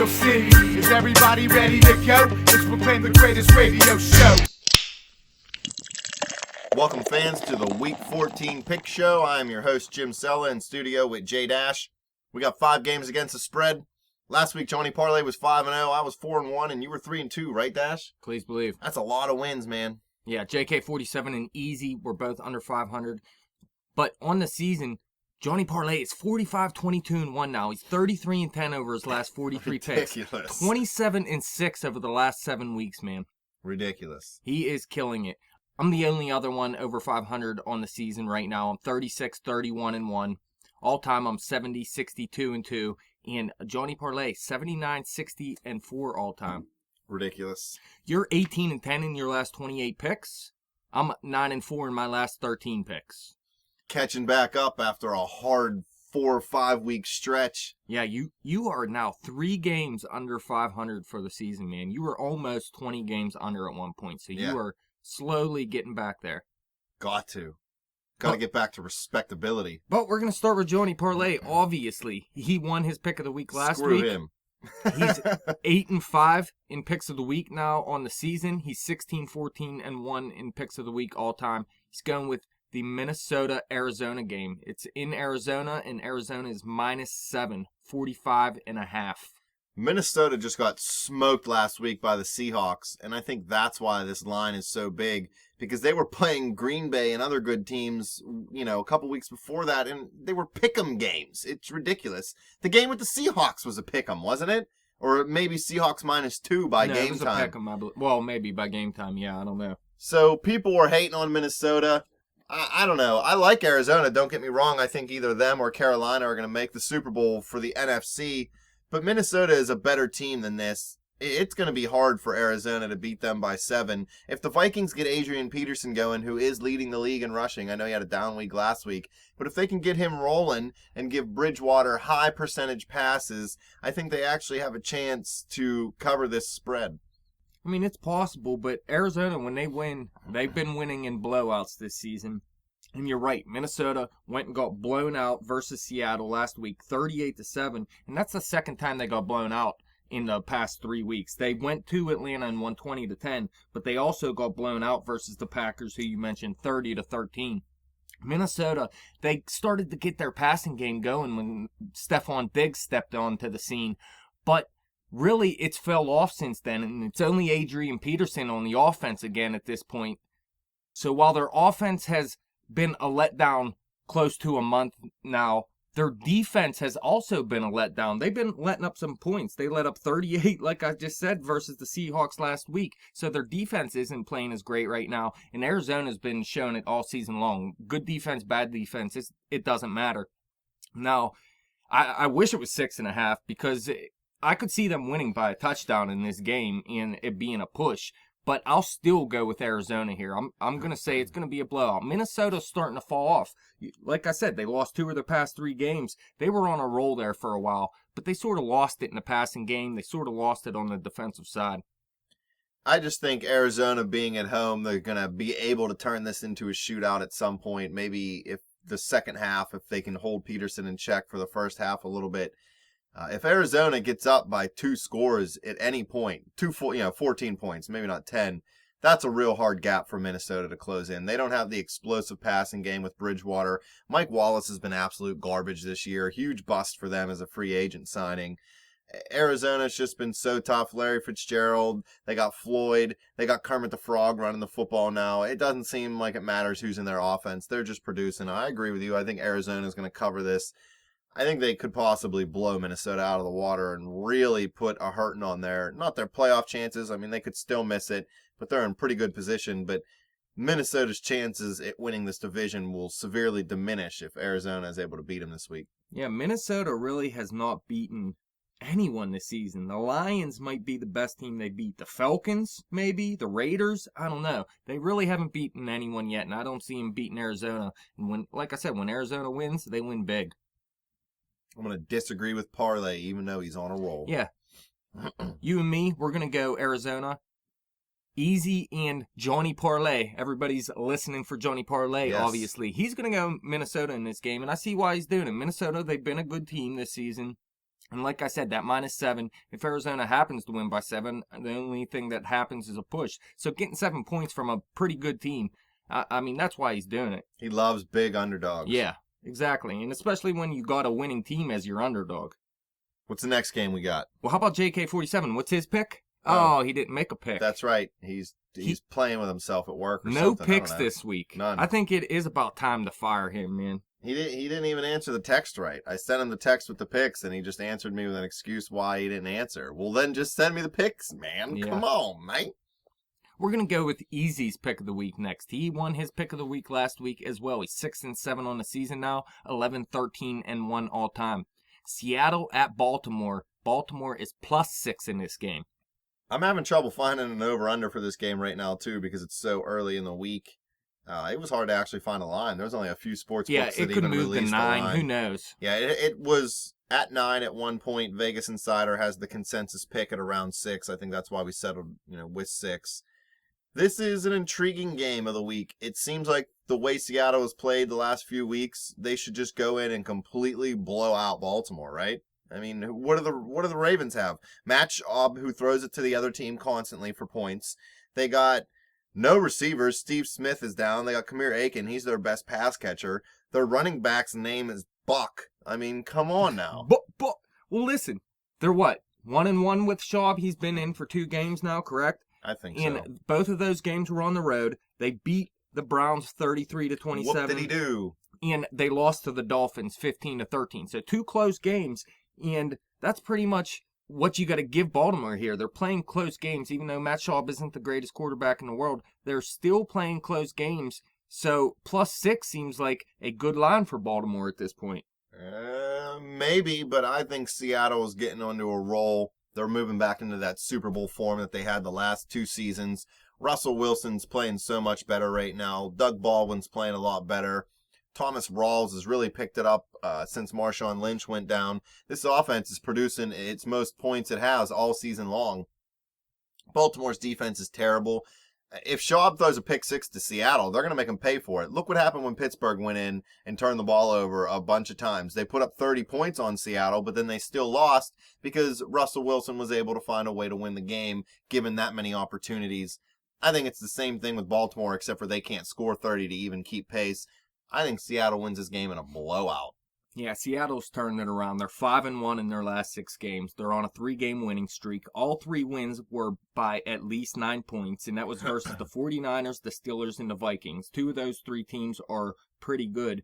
Steel City. Is everybody ready to go? Let's proclaim the greatest radio show. Welcome, fans, to the Week 14 Pick Show. I am your host, Jim Sella, in studio with Jay Dash. We got 5 games against the spread. Last week, Johnny Parlay was 5-0. I was 4-1, and you were 3-2, right, Dash? Please believe. That's a lot of wins, man. Yeah, JK 47 and Easy were both under 500. But on the season, Johnny Parlay is 45-22-1 now. He's 33-10 over his last 43 picks. Ridiculous. 27-6 over the last 7 weeks, man. Ridiculous. He is killing it. I'm the only other one over 500 on the season right now. I'm 36-31-1. All time, I'm 70-62-2. And Johnny Parlay, 79-60-4 all time. Ridiculous. You're 18-10 in your last 28 picks. I'm 9-4 in my last 13 picks. Catching back up after a hard 4 or 5 week stretch. Yeah, you are now 3 games under 500 for the season, man. You were almost 20 games under at one point, so you are slowly getting back there. Got to get back to respectability. But we're going to start with Johnny Parlay, obviously. He won his pick of the week last Screw week. him. He's 8-5 in picks of the week now on the season. He's 16-14-1 in picks of the week all time. He's going with the Minnesota-Arizona game. It's in Arizona, and Arizona is -7, 45.5. Minnesota just got smoked last week by the Seahawks, and I think that's why this line is so big, because they were playing Green Bay and other good teams, a couple weeks before that, and they were pick'em games. It's ridiculous. The game with the Seahawks was a pick'em, wasn't it? Or maybe Seahawks -2 by game time. It was a pick'em, I believe. Well, maybe by game time, yeah, I don't know. So people were hating on Minnesota. I don't know. I like Arizona, don't get me wrong. I think either them or Carolina are going to make the Super Bowl for the NFC. But Minnesota is a better team than this. It's going to be hard for Arizona to beat them by 7. If the Vikings get Adrian Peterson going, who is leading the league in rushing, I know he had a down week last week, but if they can get him rolling and give Bridgewater high percentage passes, I think they actually have a chance to cover this spread. I mean, it's possible, but Arizona, when they win, they've been winning in blowouts this season. And you're right, Minnesota went and got blown out versus Seattle last week, 38-7, and that's the second time they got blown out in the past 3 weeks. They went to Atlanta and won 20-10, but they also got blown out versus the Packers, who you mentioned, 30-13. Minnesota, they started to get their passing game going when Stephon Diggs stepped onto the scene, but really, it's fell off since then, and it's only Adrian Peterson on the offense again at this point. So while their offense has been a letdown close to a month now, their defense has also been a letdown. They've been letting up some points. They let up 38, like I just said, versus the Seahawks last week. So their defense isn't playing as great right now, and Arizona's been showing it all season long. Good defense, bad defense, it doesn't matter. Now, I wish it was 6.5 because I could see them winning by a touchdown in this game and it being a push, but I'll still go with Arizona here. I'm going to say it's going to be a blowout. Minnesota's starting to fall off. Like I said, they lost 2 of their past 3 games. They were on a roll there for a while, but they sort of lost it in the passing game. They sort of lost it on the defensive side. I just think Arizona being at home, they're going to be able to turn this into a shootout at some point. Maybe if the second half, if they can hold Peterson in check for the first half a little bit. If Arizona gets up by 2 scores at any point, 14 points, maybe not 10, that's a real hard gap for Minnesota to close in. They don't have the explosive passing game with Bridgewater. Mike Wallace has been absolute garbage this year. Huge bust for them as a free agent signing. Arizona's just been so tough. Larry Fitzgerald, they got Floyd, they got Kermit the Frog running the football now. It doesn't seem like it matters who's in their offense. They're just producing. I agree with you. I think Arizona's going to cover this. I think they could possibly blow Minnesota out of the water and really put a hurting on not their playoff chances. I mean, they could still miss it, but they're in pretty good position. But Minnesota's chances at winning this division will severely diminish if Arizona is able to beat them this week. Yeah, Minnesota really has not beaten anyone this season. The Lions might be the best team they beat. The Falcons, maybe. The Raiders, I don't know. They really haven't beaten anyone yet, and I don't see them beating Arizona. And like I said, when Arizona wins, they win big. I'm going to disagree with Parlay, even though he's on a roll. Yeah. You and me, we're going to go Arizona. Easy and Johnny Parlay. Everybody's listening for Johnny Parlay, yes. Obviously. He's going to go Minnesota in this game, and I see why he's doing it. Minnesota, they've been a good team this season. And like I said, that -7, if Arizona happens to win by 7, the only thing that happens is a push. So getting 7 points from a pretty good team, I mean, that's why he's doing it. He loves big underdogs. Yeah, exactly. And especially when you got a winning team as your underdog. What's the next game we got? Well, how about JK47? What's his pick? Oh, he didn't make a pick. That's right. He's playing with himself at work or no something. picks this week. None. I think it is about time to fire him, man. He didn't even answer the text right. I sent him the text with the picks, and he just answered me with an excuse why he didn't answer. Well, then just send me the picks, man. Yeah. Come on, mate. We're going to go with Easy's pick of the week next. He won his pick of the week last week as well. He's 6-7 on the season now, 11-13-1 all time. Seattle at Baltimore. Baltimore is +6 in this game. I'm having trouble finding an over-under for this game right now, too, because it's so early in the week. It was hard to actually find a line. There's only a few sports books that it could even move to released 9. a line. Who knows? Yeah, it was at 9 at one point. Vegas Insider has the consensus pick at around 6. I think that's why we settled, with 6. This is an intriguing game of the week. It seems like the way Seattle has played the last few weeks, they should just go in and completely blow out Baltimore, right? I mean, what do the Ravens have? Matt Schaub, who throws it to the other team constantly for points. They got no receivers. Steve Smith is down. They got Kamir Aiken. He's their best pass catcher. Their running back's name is Buck. I mean, come on now. Well, listen. They're what? 1-1 with Schaub. He's been in for 2 games now, correct? I think so. And both of those games were on the road. They beat the Browns 33-27. What did he do? And they lost to the Dolphins 15-13. So 2 close games, and that's pretty much what you got to give Baltimore here. They're playing close games, even though Matt Schaub isn't the greatest quarterback in the world. They're still playing close games. So +6 seems like a good line for Baltimore at this point. Maybe, but I think Seattle is getting onto a roll. They're moving back into that Super Bowl form that they had the last 2 seasons. Russell Wilson's playing so much better right now. Doug Baldwin's playing a lot better. Thomas Rawls has really picked it up since Marshawn Lynch went down. This offense is producing its most points it has all season long. Baltimore's defense is terrible. If Schaub throws a pick 6 to Seattle, they're going to make him pay for it. Look what happened when Pittsburgh went in and turned the ball over a bunch of times. They put up 30 points on Seattle, but then they still lost because Russell Wilson was able to find a way to win the game, given that many opportunities. I think it's the same thing with Baltimore, except for they can't score 30 to even keep pace. I think Seattle wins this game in a blowout. Yeah, Seattle's turned it around. They're 5-1 in their last 6 games. They're on a 3-game winning streak. All 3 wins were by at least 9 points, and that was versus the 49ers, the Steelers, and the Vikings. 2 of those 3 teams are pretty good.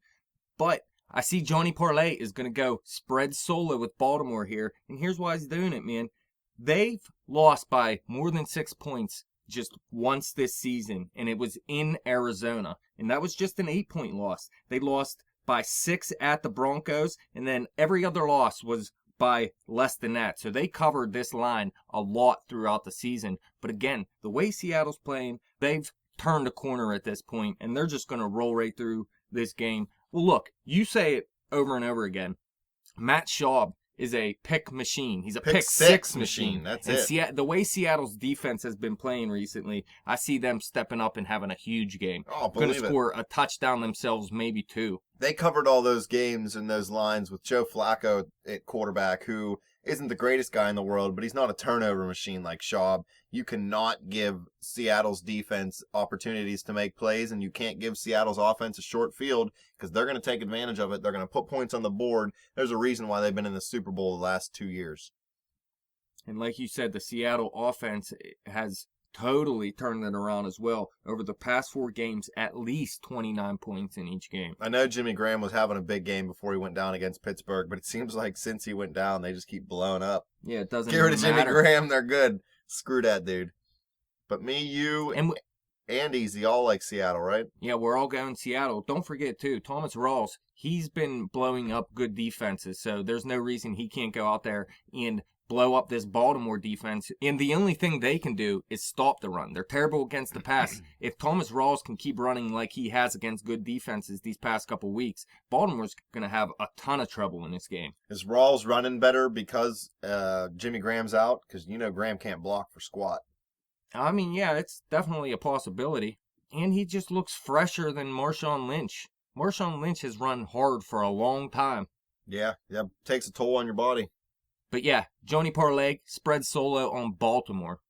But I see Johnny Parlay is going to go spread solo with Baltimore here, and here's why he's doing it, man. They've lost by more than 6 points just once this season, and it was in Arizona, and that was just an 8-point loss. They lost by 6 at the Broncos, and then every other loss was by less than that. So they covered this line a lot throughout the season. But again, the way Seattle's playing, they've turned a corner at this point, and they're just going to roll right through this game. Well, look, you say it over and over again. Matt Schaub is a pick machine. He's a pick six machine. That's it. The way Seattle's defense has been playing recently, I see them stepping up and having a huge game. Oh, going to score a touchdown themselves, maybe 2. They covered all those games and those lines with Joe Flacco at quarterback, who isn't the greatest guy in the world, but he's not a turnover machine like Schaub. You cannot give Seattle's defense opportunities to make plays, and you can't give Seattle's offense a short field because they're going to take advantage of it. They're going to put points on the board. There's a reason why they've been in the Super Bowl the last 2 years. And like you said, the Seattle offense has totally turned it around as well. Over the past 4 games, at least 29 points in each game. I know Jimmy Graham was having a big game before he went down against Pittsburgh, but it seems like since he went down, they just keep blowing up. Yeah, it doesn't Get rid of Jimmy matter. Graham, they're good. Screw that dude. But me, you, and Easy all like Seattle, right? Yeah, we're all going Seattle. Don't forget, too, Thomas Rawls, he's been blowing up good defenses, so there's no reason he can't go out there and blow up this Baltimore defense. And the only thing they can do is stop the run. They're terrible against the pass. If Thomas Rawls can keep running like he has against good defenses these past couple weeks, Baltimore's going to have a ton of trouble in this game. Is Rawls running better because Jimmy Graham's out? Because Graham can't block for squat. I mean, yeah, it's definitely a possibility. And he just looks fresher than Marshawn Lynch. Marshawn Lynch has run hard for a long time. Yeah, takes a toll on your body. But yeah, Johnny Parlay, spread solo on Baltimore.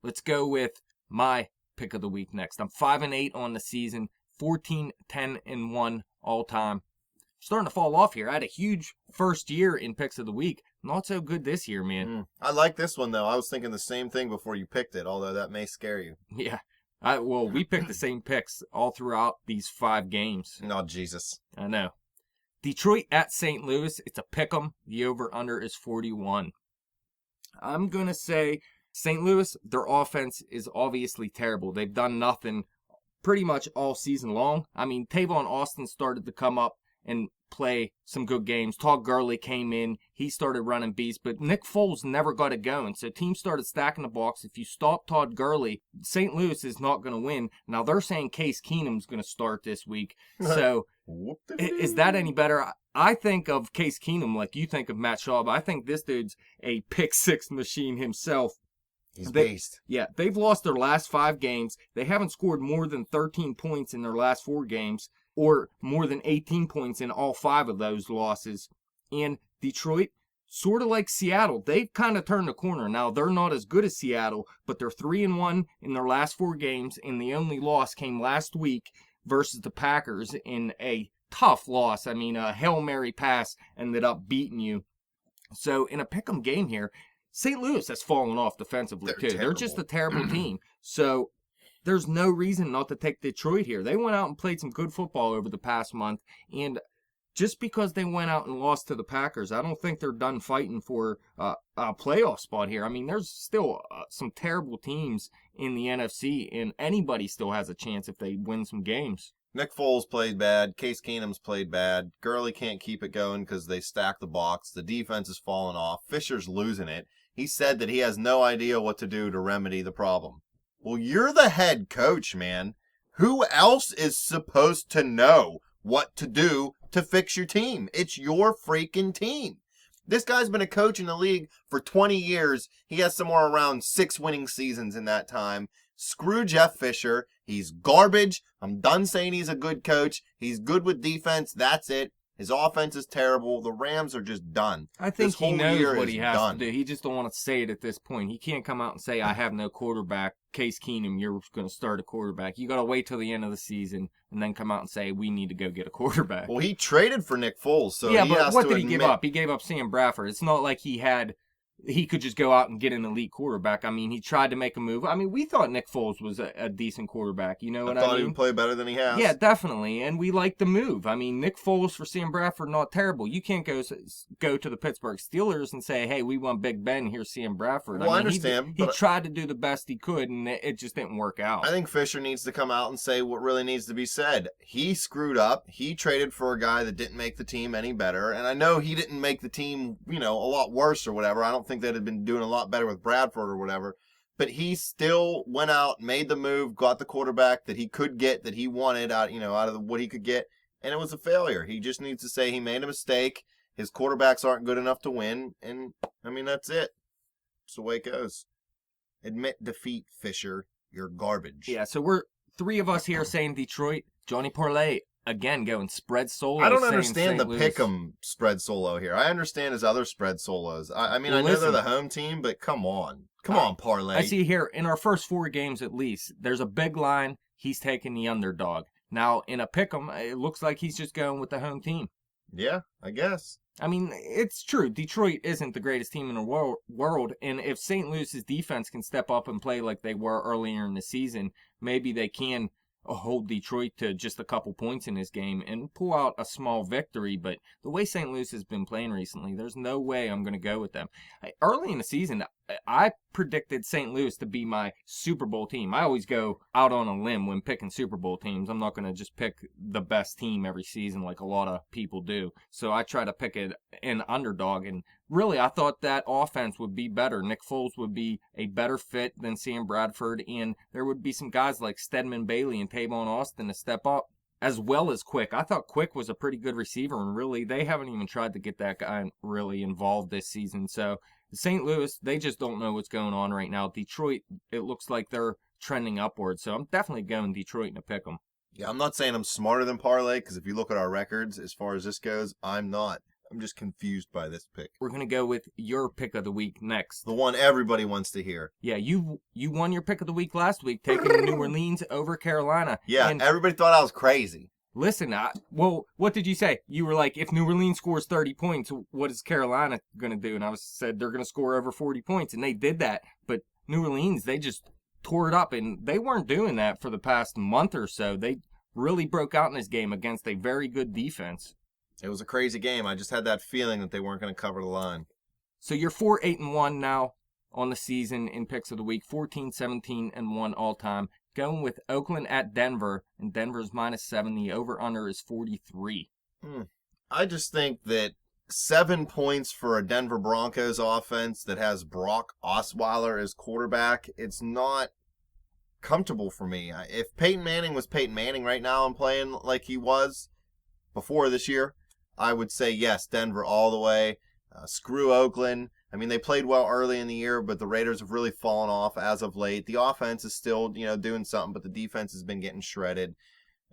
Let's go with my pick of the week next. I'm 5-8 on the season, 14-10-1 all time. Starting to fall off here. I had a huge first year in picks of the week. Not so good this year, man. I like this one, though. I was thinking the same thing before you picked it, although that may scare you. Yeah. Well, we picked the same picks all throughout these 5 games. Oh, Jesus. I know. Detroit at St. Louis. It's a pick 'em. The over-under is 41. I'm going to say St. Louis, their offense is obviously terrible. They've done nothing pretty much all season long. I mean, Tavon Austin started to come up and play some good games. Todd Gurley came in. He started running beats, but Nick Foles never got it going. So teams started stacking the box. If you stop Todd Gurley, St. Louis is not going to win. Now they're saying Case Keenum's going to start this week. So is that any better? I think of Case Keenum like you think of Matt Schaub. I think this dude's a pick-6 machine himself. He's based. Yeah, they've lost their last 5 games. They haven't scored more than 13 points in their last 4 games, or more than 18 points in all 5 of those losses. And Detroit, sort of like Seattle, they've kind of turned the corner. Now, they're not as good as Seattle, but they're 3-1 in their last 4 games, and the only loss came last week versus the Packers in a tough loss. I mean, a Hail Mary pass ended up beating you. So, in a pick'em game here, St. Louis has fallen off defensively, too. They're just a terrible team. So, there's no reason not to take Detroit here. They went out and played some good football over the past month, and just because they went out and lost to the Packers, I don't think they're done fighting for a playoff spot here. I mean, there's still some terrible teams in the NFC, and anybody still has a chance if they win some games. Nick Foles played bad. Case Keenum's played bad. Gurley can't keep it going because they stack the box. The defense is falling off. Fisher's losing it. He said that he has no idea what to do to remedy the problem. Well, you're the head coach, man. Who else is supposed to know what to do to fix your team? It's your freaking team. This guy's been a coach in the league for 20 years. He has somewhere around 6 winning seasons in that time. Screw Jeff Fisher. He's garbage. I'm done saying he's a good coach. He's good with defense. That's it. His offense is terrible. The Rams are just done. I think he knows what he has done. to do. He just don't want to say it at this point. He can't come out and say, I have no quarterback. Case Keenum, you're going to start a quarterback. You got to wait till the end of the season and then come out and say, we need to go get a quarterback. Well, he traded for Nick Foles, so yeah, he but has what to did he admit... give up? He gave up Sam Bradford. It's not like he could just go out and get an elite quarterback. I mean, he tried to make a move. I mean, we thought Nick Foles was a decent quarterback. You know what I mean? I thought he would play better than he has. Yeah, definitely. And we like the move. I mean, Nick Foles for Sam Bradford, not terrible. You can't go to the Pittsburgh Steelers and say, hey, we want Big Ben, here's Sam Bradford. Well, I mean, understand. He tried to do the best he could, and it just didn't work out. I think Fisher needs to come out and say what really needs to be said. He screwed up. He traded for a guy that didn't make the team any better. And I know he didn't make the team, a lot worse or whatever. I don't think they'd have been doing a lot better with Bradford or whatever, but he still went out, made the move, got the quarterback that he could get, that he wanted out of what he could get, and it was a failure. He just needs to say he made a mistake. His quarterbacks aren't good enough to win, and I mean that's it. It's the way it goes. Admit defeat, Fisher. You're garbage. Yeah, so we're 3 of us here saying Detroit. Johnny Parlay again going spread solo. I don't understand the pick'em spread solo here. I understand his other spread solos. I mean, I know they're the home team, but come on. Come on, Parlay. I see here, in our first 4 games at least, there's a big line. He's taking the underdog. Now, in a pick'em, it looks like he's just going with the home team. Yeah, I guess. I mean, it's true. Detroit isn't the greatest team in the world, and if St. Louis's defense can step up and play like they were earlier in the season, maybe they can hold Detroit to just a couple points in this game and pull out a small victory. But the way St. Louis has been playing recently, there's no way I'm going to go with them. Early in the season, I predicted St. Louis to be my Super Bowl team. I always go out on a limb when picking Super Bowl teams. I'm not going to just pick the best team every season like a lot of people do. So I try to pick an underdog, and really I thought that offense would be better. Nick Foles would be a better fit than Sam Bradford, and there would be some guys like Stedman Bailey and Tavon Austin to step up, as well as Quick. I thought Quick was a pretty good receiver, and really they haven't even tried to get that guy really involved this season. So St. Louis, they just don't know what's going on right now. Detroit, it looks like they're trending upwards. So I'm definitely going Detroit in a pick 'em. Yeah, I'm not saying I'm smarter than Parlay, because if you look at our records, as far as this goes, I'm not. I'm just confused by this pick. We're going to go with your pick of the week next. The one everybody wants to hear. Yeah, you won your pick of the week last week, taking New Orleans over Carolina. Yeah, and everybody thought I was crazy. listen, well, what did you say? You were like, if New Orleans scores 30 points, what is Carolina going to do? And I said they're going to score over 40 points, and they did that. But New Orleans, they just tore it up, and they weren't doing that for the past month or so. They really broke out in this game against a very good defense. It was a crazy game. I just had that feeling that they weren't going to cover the line. So you're 4-8-1 now on the season in picks of the week, 14-17-1 all time. Going with Oakland at Denver, and Denver's -7. The over-under is 43. I just think that 7 points for a Denver Broncos offense that has Brock Osweiler as quarterback, it's not comfortable for me. If Peyton Manning was Peyton Manning right now and playing like he was before this year, I would say yes, Denver all the way. Screw Oakland. I mean, they played well early in the year, but the Raiders have really fallen off as of late. The offense is still, doing something, but the defense has been getting shredded.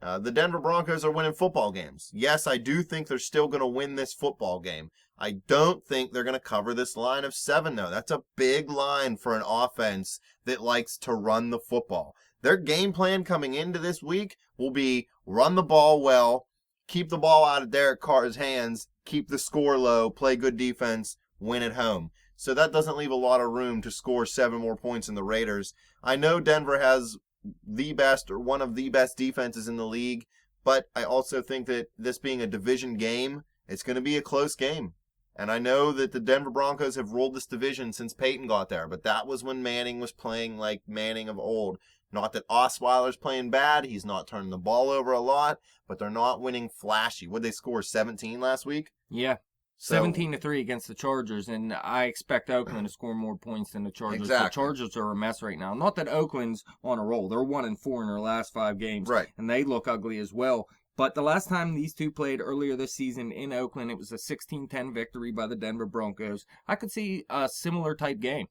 The Denver Broncos are winning football games. Yes, I do think they're still going to win this football game. I don't think they're going to cover this line of 7, though. That's a big line for an offense that likes to run the football. Their game plan coming into this week will be run the ball well, keep the ball out of Derek Carr's hands, keep the score low, play good defense, win at home. So that doesn't leave a lot of room to score 7 more points in the Raiders. I know Denver has the best or one of the best defenses in the league, but I also think that this being a division game, it's going to be a close game. And I know that the Denver Broncos have ruled this division since Peyton got there, but that was when Manning was playing like Manning of old. Not that Osweiler's playing bad, he's not turning the ball over a lot, but they're not winning flashy. Would they score 17 last week? Yeah. 17-3 against the Chargers, and I expect Oakland to score more points than the Chargers. Exactly. The Chargers are a mess right now. Not that Oakland's on a roll. They're 1-4 in their last 5 games, right, and they look ugly as well. But the last time these two played earlier this season in Oakland, it was a 16-10 victory by the Denver Broncos. I could see a similar type game.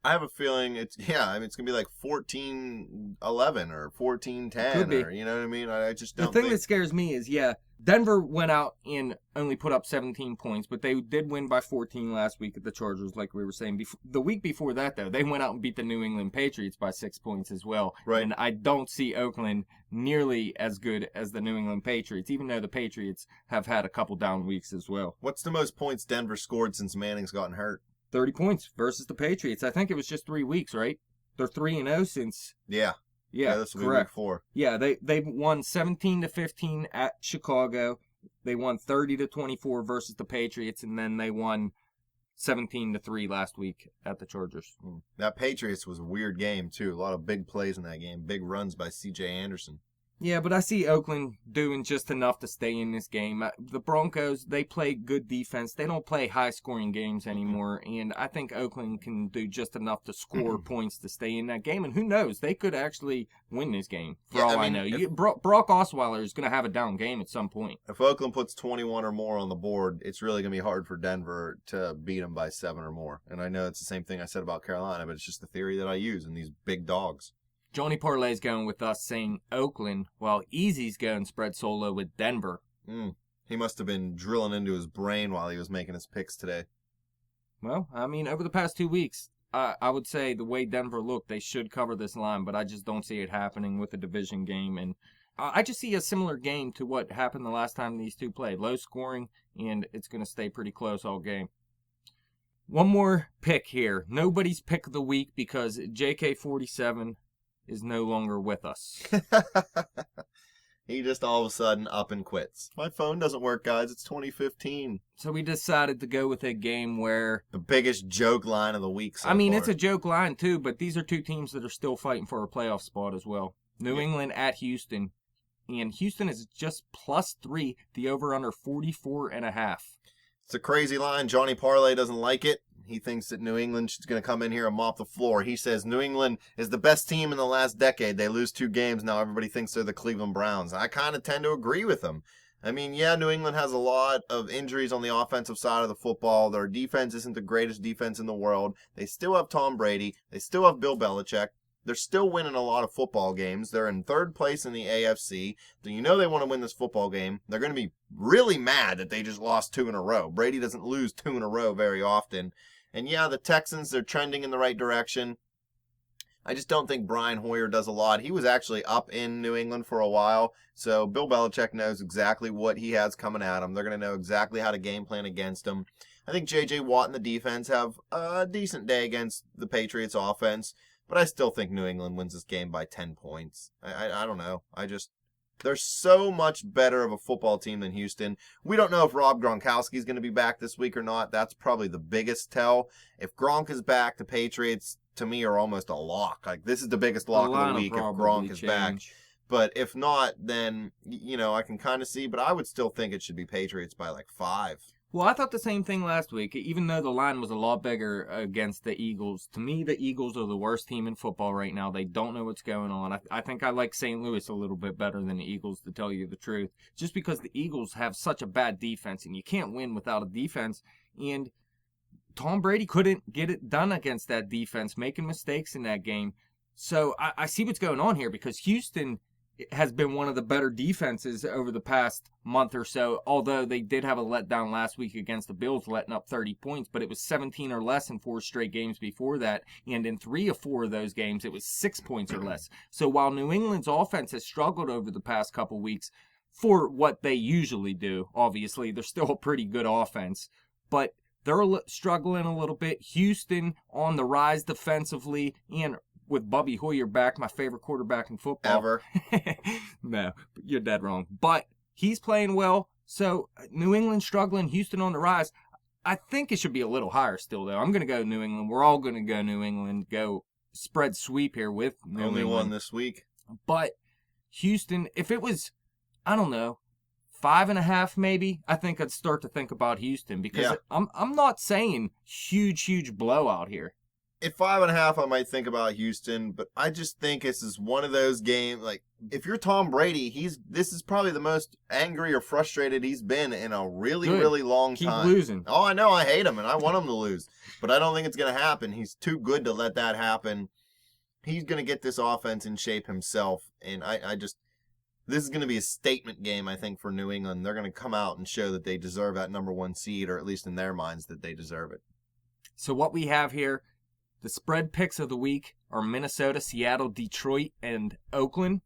I have a feeling it's going to be like 14-11 or 14-10 or, you know what I mean? I just don't think. The thing that scares me is, Denver went out and only put up 17 points, but they did win by 14 last week at the Chargers, like we were saying. The week before that, though, they went out and beat the New England Patriots by 6 points as well. Right. And I don't see Oakland nearly as good as the New England Patriots, even though the Patriots have had a couple down weeks as well. What's the most points Denver scored since Manning's gotten hurt? 30 points versus the Patriots. I think it was just 3 weeks, right? They're 3-0 since. Yeah, this will be week 4. Yeah, they won 17-15 at Chicago. They won 30-24 versus the Patriots, and then they won 17-3 last week at the Chargers. That Patriots was a weird game too. A lot of big plays in that game, big runs by C.J. Anderson. Yeah, but I see Oakland doing just enough to stay in this game. The Broncos, they play good defense. They don't play high-scoring games anymore, and I think Oakland can do just enough to score points to stay in that game. And who knows? They could actually win this game, for all I know. Brock Osweiler is going to have a down game at some point. If Oakland puts 21 or more on the board, it's really going to be hard for Denver to beat them by 7 or more. And I know it's the same thing I said about Carolina, but it's just the theory that I use in these big dogs. Johnny Parlay's going with us saying Oakland, while Easy's going spread solo with Denver. He must have been drilling into his brain while he was making his picks today. Well, I mean, over the past 2 weeks, I would say the way Denver looked, they should cover this line, but I just don't see it happening with a division game. And I just see a similar game to what happened the last time these two played. Low scoring, and it's going to stay pretty close all game. One more pick here. Nobody's pick of the week because JK47 is no longer with us. He just all of a sudden up and quits. My phone doesn't work, guys. It's 2015. So we decided to go with a game where... the biggest joke line of the week so far. It's a joke line too, but these are 2 teams that are still fighting for a playoff spot as well. New England at Houston. And Houston is just +3. The over-under 44.5. It's a crazy line. Johnny Parlay doesn't like it. He thinks that New England is going to come in here and mop the floor. He says New England is the best team in the last decade. They lose 2 games. Now everybody thinks they're the Cleveland Browns. I kind of tend to agree with him. I mean, New England has a lot of injuries on the offensive side of the football. Their defense isn't the greatest defense in the world. They still have Tom Brady. They still have Bill Belichick. They're still winning a lot of football games. They're in third place in the AFC. So you know they want to win this football game. They're going to be really mad that they just lost 2 in a row. Brady doesn't lose 2 in a row very often. And yeah, the Texans, they're trending in the right direction. I just don't think Brian Hoyer does a lot. He was actually up in New England for a while, so Bill Belichick knows exactly what he has coming at him. They're going to know exactly how to game plan against him. I think J.J. Watt and the defense have a decent day against the Patriots offense, but I still think New England wins this game by 10 points. I don't know. They're so much better of a football team than Houston. We don't know if Rob Gronkowski is going to be back this week or not. That's probably the biggest tell. If Gronk is back, the Patriots, to me, are almost a lock. Like, this is the biggest lock of the week if Gronk is back. But if not, then, I can kind of see. But I would still think it should be Patriots by like 5. Well, I thought the same thing last week. Even though the line was a lot bigger against the Eagles, to me, the Eagles are the worst team in football right now. They don't know what's going on. I think I like St. Louis a little bit better than the Eagles, to tell you the truth. Just because the Eagles have such a bad defense, and you can't win without a defense. And Tom Brady couldn't get it done against that defense, making mistakes in that game. So I see what's going on here, because Houston has been one of the better defenses over the past month or so, although they did have a letdown last week against the Bills, letting up 30 points, but it was 17 or less in 4 straight games before that, and in 3 of 4 of those games, it was 6 points or less. So while New England's offense has struggled over the past couple weeks for what they usually do, obviously, they're still a pretty good offense, but they're struggling a little bit. Houston on the rise defensively, and with Bobby Hoyer back, my favorite quarterback in football. Ever. No, you're dead wrong. But he's playing well. So New England struggling, Houston on the rise. I think it should be a little higher still, though. I'm going to go New England. We're all going to go New England. Go spread sweep here with New Only England. one this week. But Houston, if it was, I don't know, 5.5 maybe, I think I'd start to think about Houston, because I'm not saying huge blowout here. At 5.5, I might think about Houston, but I just think this is one of those games. Like, if you're Tom Brady, this is probably the most angry or frustrated he's been in a really long time. Keep losing. Oh, I know. I hate him, and I want him to lose, but I don't think it's going to happen. He's too good to let that happen. He's going to get this offense in shape himself, and this is going to be a statement game, I think, for New England. They're going to come out and show that they deserve that number 1 seed, or at least in their minds that they deserve it. So what we have here, the spread picks of the week are Minnesota, Seattle, Detroit, and Oakland.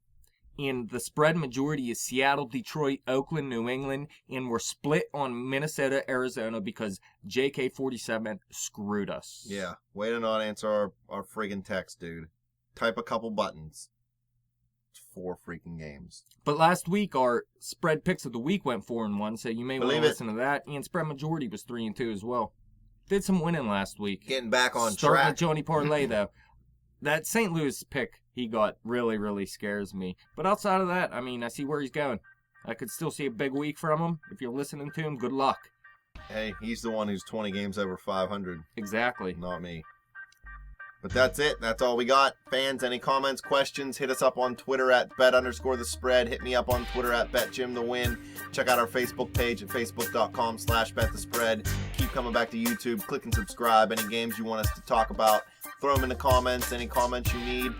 And the spread majority is Seattle, Detroit, Oakland, New England. And we're split on Minnesota, Arizona, because JK47 screwed us. Yeah, way to not answer our friggin' text, dude. Type a couple buttons. It's 4 freaking games. But last week, our spread picks of the week went 4-1, so you may want to listen to that. And spread majority was 3-2 as well. Did some winning last week. Getting back on Starting track. with Johnny Parlay, though. That St. Louis pick he got really scares me. But outside of that, I see where he's going. I could still see a big week from him. If you're listening to him, good luck. Hey, he's the one who's 20 games over 500. Exactly. Not me. But that's it. That's all we got. Fans, any comments, questions, hit us up on Twitter at bet_the_spread. Hit me up on Twitter at betjimthewin. Check out our Facebook page at facebook.com/betthespread. Keep coming back to YouTube. Click and subscribe. Any games you want us to talk about, throw them in the comments. Any comments you need.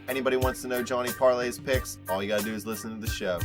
Anybody wants to know Johnny Parlay's picks, all you got to do is listen to the show.